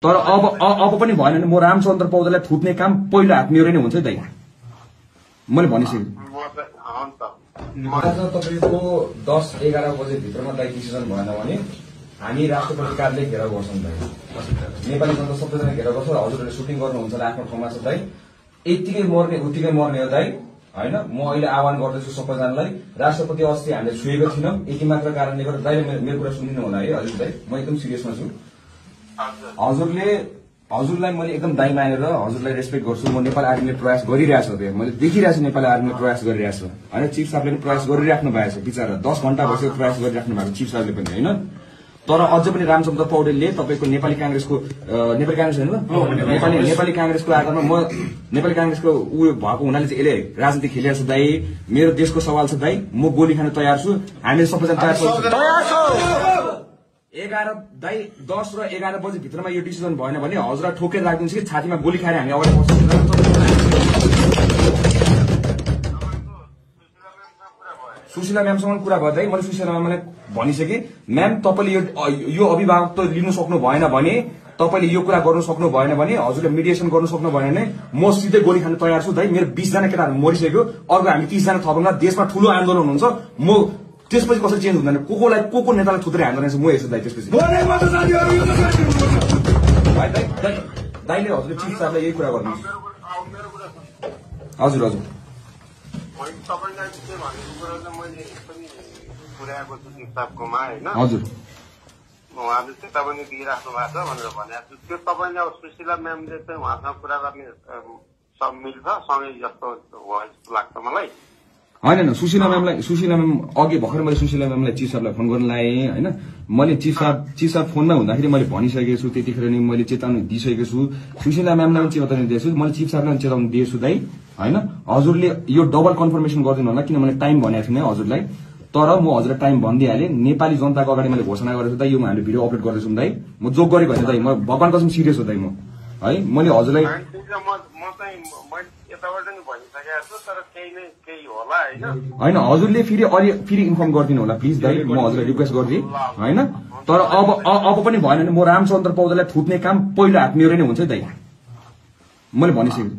तर अब पनि भएन भने म रामचन्द्र पौडेललाई थुत्ने काम पहिलो हात मेरो नै हुन्छ दाइ। मैले भनिसकेँ आज तपाईको 10-11 बजे भित्रमा दाइ डिसिजन भएन भने हामी राष्ट्रपति कार्यालय घेराउ गर्छौं दाइ। नेपाली जनता सबैजना घेराउ गर्छ। हजुरहरूले सुटिङ गर्नुहुन्छ होला आफ्नो ठाउँमा छ दाइ। यतिकै मर्ने उतिकै मर्ने हो दाइ हैन। म अहिले आह्वान गर्दैछु सबैजनालाई। राष्ट्रपति अस्ति हामीले छुएको थियौं यति मात्र कारणले गर्दा दाइले मेरो कुरा सुनिनु होला है हजुर दाइ। म एकदम सिरियसमा छु। हजुरलाई मैले एकदम दाइ मानेर हजुरलाई रेस्पेक्ट गर्छु। म नेपाल आर्मीले प्रयास गरिरहेछ त्यो मैले देखिरहेछु। नेपाल आर्मीले प्रयास गरिरहेछ हैन। चिफ साहबले पनि प्रयास गरिराख्नु भएको छ बिचारा। 10 घण्टा भइसक्यो प्रयास गरिराख्नु भएको चिफ साहबले पनि हैन। तर अझ पनि रामचन्द्र पौडेलले तपाईको नेपाली कांग्रेसको नेपाली कांग्रेस हैन नेपाली कांग्रेसको आधारमा म नेपाली कांग्रेसको उयो भएको हुनाले चाहिँ यसले राजनीति खेलिरहेछ दाइ। मेरो देशको सवाल छ दाइ। म गोली खान तयार छु। हामी सबैजना तयार छौं। 10 र 11 बजे भित्रमा यो डिसिजन भएन भने हजुरलाई ठोकेर राखिदिन्छ कि छातीमा गोली खाएर हामी अगाडि बढ्छौं। सुशीला म्यामसँग कुरा गर्दै मैले सुशीला म्यामलाई भनिसकेँ म्याम तपाईले यो अभिभावक त लिनु सक्नु भएन भने तपाईले यो कुरा गर्नु सक्नु भएन भने हजुरले मिडिएसन गर्नु सक्नु भएन भने म सिधै गोली खान तयार छु दाइ। मेरो 20 जना केटाहरु मरिसक्यो। अर्को हामी 30 जना थपौँला। देशमा ठूलो आन्दोलन हुन्छ। म त्यसपछि कसरी चेन्ज हुँदैन। को नेतालाई थुत्रै हान्दैन म हेर्छु दाइ। त्यसपछि दाइले हजुरले चिफ साहबलाई यही कुरा गर्नुहुन्छ। हजुर हजुर हजुर उहाँले चेतावनी दिइराख्नु भएको छ भनेर भनेको छु। त्यो तपाईँले अब सुशीला म्यामले चाहिँ उहाँसँग कुरा गर्ने सब मिल्छ सँगै जस्तो हो जस्तो लाग्छ मलाई। होइन सुशीला म्याम अघि भर्खर मैले सुशीला म्यामलाई चिफ साहबलाई फोन गर्न लाएँ हैन। मैले चिफ साहब फोनमा हुँदाखेरि मैले भनिसकेको छु। त्यतिखेर नि मैले चेतावनी दिइसकेको छु। सुशीला म्यामलाई पनि चेतावनी दिएको छु। मैले चिफ साहबलाई पनि चेतावनी दिएको छु दाइ हैन। हजुरले यो डबल कन्फर्मेसन गरिदिनु होला किनभने टाइम भनेको थिएन हजुरलाई। तर म हजुरलाई टाइम भनिदिइहालेँ। नेपाली जनताको अगाडि मैले घोषणा गरेको छु दाइ। यो हामीले भिडियो अपलोड गर्दैछौँ दाइ। म जोक गरे भने दाइ म भगवान कसम सिरियस हो दाइ म है। मैले हजुरलाई होइन हजुरले फेरि इन्फर्म गरिदिनु होला प्लिज दाइ। म हजुरलाई रिक्वेस्ट गरिदिएँ हैन। तर अब पनि भएन भने म रामचन्द्र पौडेललाई थुत्ने काम पहिलो हात मेरो नै हुन्छ दाइ। मैले भनिसकेँ।